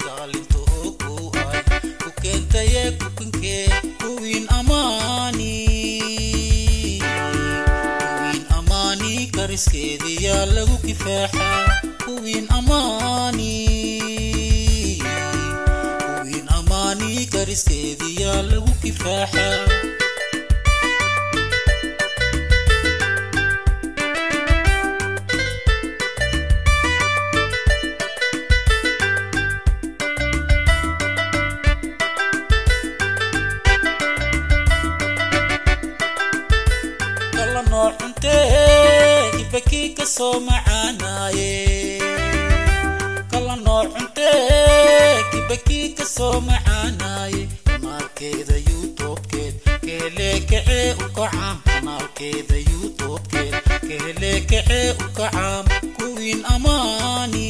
kaalinta ugu ay ku keentay kukinkee kuwiin amaani kariskeedii yaa lagu kifaaxa kuwiin amaani kariskeedii yaa lagu kifaaxa ibaki kasoo macaanaye kala noocunte ibaki kasoo macaanaye kanaalkeeda youtube-keed keelekacee u kacaam kanaalkeeda youtube-keed keelekacee u kacaam kuwiin amaani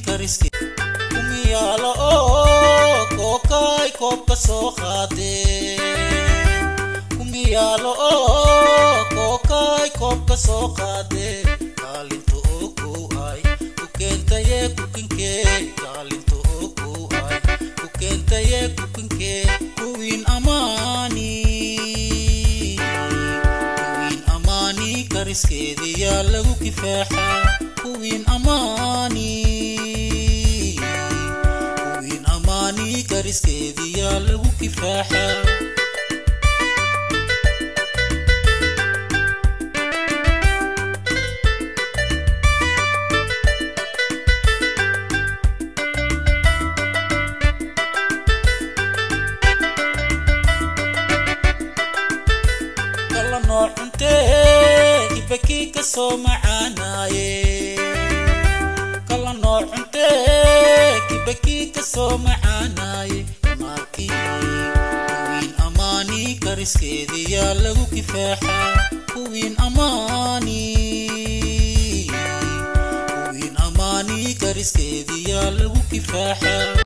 kariskeed kumiyaala oo kookay koobka soo qaadee yaalo kookay koobka soo qaadee kaalinta ugu ay ku keentay kukinkee kaalinta ugu ay ku keentay kukinkee kuwiin amaani kariskeedii yaa lagu kifaaxa kuwiin amaani kariskeedii yaa lagu kifaaxa ibaki kasoo macaanaye kala noocunte ibaki kasoo macaanaye markii kuwiin amaani kariskeedii yaa lagu kifaaxa kuwiin amaani kariskeedii yaa lagu kifaaxa